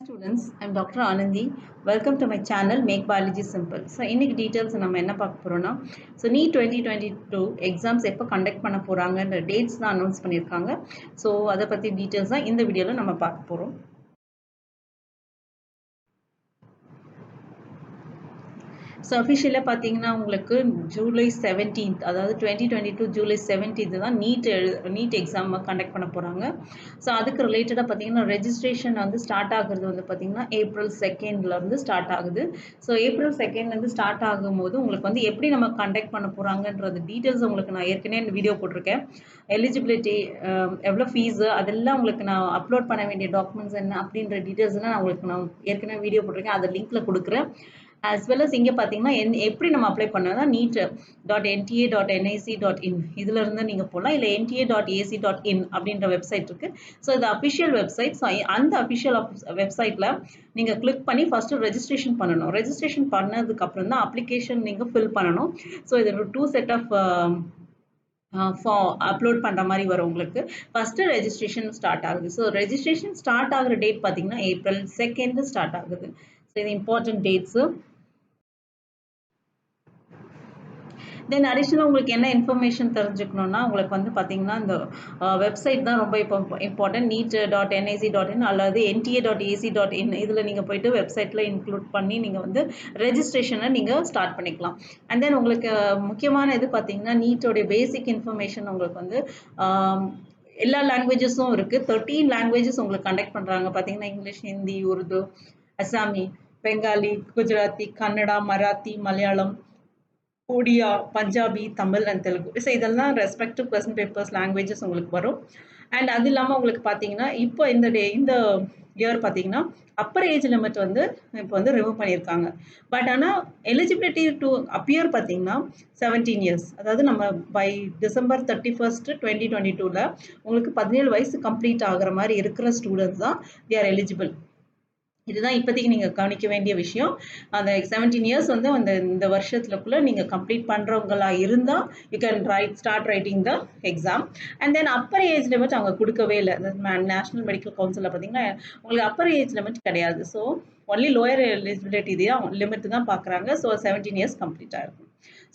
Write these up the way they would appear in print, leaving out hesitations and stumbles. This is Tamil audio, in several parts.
Students, I'm Dr. Anandi. Welcome to my channel Make Biology Simple. So இன்னைக்கு details நம்ம என்ன பார்க்க போறோம்னா NEET 2022 exams எப்போ கண்டக்ட் பண்ண போறாங்கன்ற டேட்ஸ் தான் அனௌன்ஸ் பண்ணிருக்காங்க. ஸோ அதை பத்தி டீட்டெயில்ஸ் தான் இந்த வீடியோல நம்ம பார்க்க போறோம். ஸோ அஃபிஷியலாக பார்த்தீங்கன்னா உங்களுக்கு ஜூலை 17th அதாவது 2022 ஜூலை 17th தான் நீட் எக்ஸாம் கண்டக்ட் பண்ண போகிறாங்க. ஸோ அதுக்கு ரிலேட்டடாக பார்த்தீங்கன்னா ரெஜிஸ்ட்ரேஷன் வந்து ஸ்டார்ட் ஆகுறது வந்து பார்த்தீங்கன்னா ஏப்ரல் 2nd ஸ்டார்ட் ஆகுது. ஸோ ஏப்ரல் 2nd ஸ்டார்ட் ஆகும்போது உங்களுக்கு வந்து எப்படி நம்ம கண்டக்ட் பண்ண போகிறாங்கன்றது டீட்டெயில்ஸ் உங்களுக்கு நான் ஏற்கனவே வீடியோ போட்டிருக்கேன். எலிஜிபிலிட்டி, எவ்வளோ ஃபீஸு, அதெல்லாம் உங்களுக்கு நான் அப்லோட் பண்ண வேண்டிய டாக்குமெண்ட்ஸ் என்ன அப்படின்ற டீட்டெயில்ஸ்லாம் நான் ஏற்கனவே வீடியோ போட்டிருக்கேன். அதை லிங்க்ல கொடுக்குறேன். as well as இங்கே பார்த்தீங்கன்னா எப்படி நம்ம அப்ளை பண்ணனா neet.nta.nic.in இதுல இருந்து நீங்க போகலாம். இல்லை nta.ac.in அப்படின்ற வெப்சைட் இருக்கு. ஸோ இது அஃபிஷியல் வெப்சைட். ஸோ அந்த அஃபிஷியல் வெப்சைட்ல நீங்க கிளிக் பண்ணி ஃபர்ஸ்ட் ரெஜிஸ்ட்ரேஷன் பண்ணணும். ரெஜிஸ்ட்ரேஷன் பண்ணதுக்கு அப்புறம் தான் அப்ளிகேஷன் நீங்க ஃபில் பண்ணணும். ஸோ இது 2 செட் ஆஃப் அப்லோட் பண்ற மாதிரி வரும். உங்களுக்கு ஃபர்ஸ்ட் ரெஜிஸ்ட்ரேஷன் ஸ்டார்ட் ஆகுது. ஸோ ரெஜிஸ்ட்ரேஷன் ஸ்டார்ட் ஆகுற டேட் பார்த்தீங்கன்னா ஏப்ரல் 2 ஸ்டார்ட் ஆகுது. ஸோ இது இம்பார்ட்டன்ட் டேட்ஸ். தென் அடிஷனலாக உங்களுக்கு என்ன இன்ஃபர்மேஷன் தெரிஞ்சுக்கணும்னா உங்களுக்கு வந்து பார்த்தீங்கன்னா இந்த வெப்சைட் தான் ரொம்ப இம்பார்ட்டன்ட். neet.nic.in அல்லது nta.ac.in இதில் நீங்கள் போயிட்டு வெப்சைட்டில் இன்க்ளூட் பண்ணி நீங்கள் வந்து ரெஜிஸ்ட்ரேஷனை நீங்கள் ஸ்டார்ட் பண்ணிக்கலாம். அண்ட் தென் உங்களுக்கு முக்கியமான இது பார்த்தீங்கன்னா நீட்டோடைய பேசிக் இன்ஃபர்மேஷன் உங்களுக்கு வந்து எல்லா லாங்குவேஜஸும் இருக்குது. 13 லாங்குவேஜஸ் உங்களுக்கு கண்டக்ட் பண்ணுறாங்க. பார்த்தீங்கன்னா English, Hindi, Urdu, Assami, Bengali, Gujarati, Kannada, Marathi, Malayalam, Odia, Punjabi, Tamil and Telugu. So இதெல்லாம் ரெஸ்பெக்டிவ் கொஸ்டின் பேப்பர்ஸ் லாங்குவேஜஸ் உங்களுக்கு வரும். அண்ட் அது இல்லாமல் உங்களுக்கு பார்த்தீங்கன்னா இப்போ இந்த இயர் பார்த்தீங்கன்னா அப்பர் ஏஜ் லிமிட் வந்து இப்போ வந்து ரிமூவ் பண்ணியிருக்காங்க. பட் ஆனால் எலிஜிபிலிட்டி டு அப்பியர் பார்த்தீங்கன்னா 17 இயர்ஸ், அதாவது நம்ம பை December 31st 2022 உங்களுக்கு 17 வயசு கம்ப்ளீட் ஆகிற மாதிரி இருக்கிற ஸ்டூடெண்ட்ஸ் தான் they are eligible. இதுதான் இப்போதைக்கு நீங்கள் கவனிக்க வேண்டிய விஷயம். அந்த 17 இயர்ஸ் வந்து இந்த வருஷத்துக்குள்ள நீங்கள் கம்ப்ளீட் பண்ணுறவங்களா இருந்தால் you can start writing the exam. And then upper age limit அவங்க கொடுக்கவே இல்லை. நேஷனல் மெடிக்கல் கவுன்சிலில் பார்த்தீங்கன்னா உங்களுக்கு அப்பர் ஏஜ் லிமிட் கிடையாது. ஸோ ஒன்லி லோயர் எலிஜிபிலிட்டி தான் லிமிட் தான் பார்க்குறாங்க. ஸோ 17 இயர்ஸ் கம்ப்ளீட் ஆகிருக்கும்.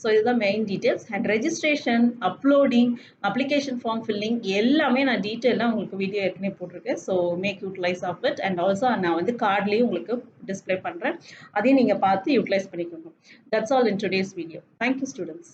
ஸோ இதுதான் main details. And registration, uploading, application form filling எல்லாமே நான் டீட்டெயிலாக உங்களுக்கு வீடியோ ஏற்கனவே போட்டிருக்கேன். So make utilise of it. And also நான் வந்து கார்ட்லேயும் உங்களுக்கு டிஸ்பிளே பண்ணுறேன். அதையும் நீங்கள் பார்த்து யூட்டிலைஸ் பண்ணிக்கோங்க. That's all in today's video. Thank you students.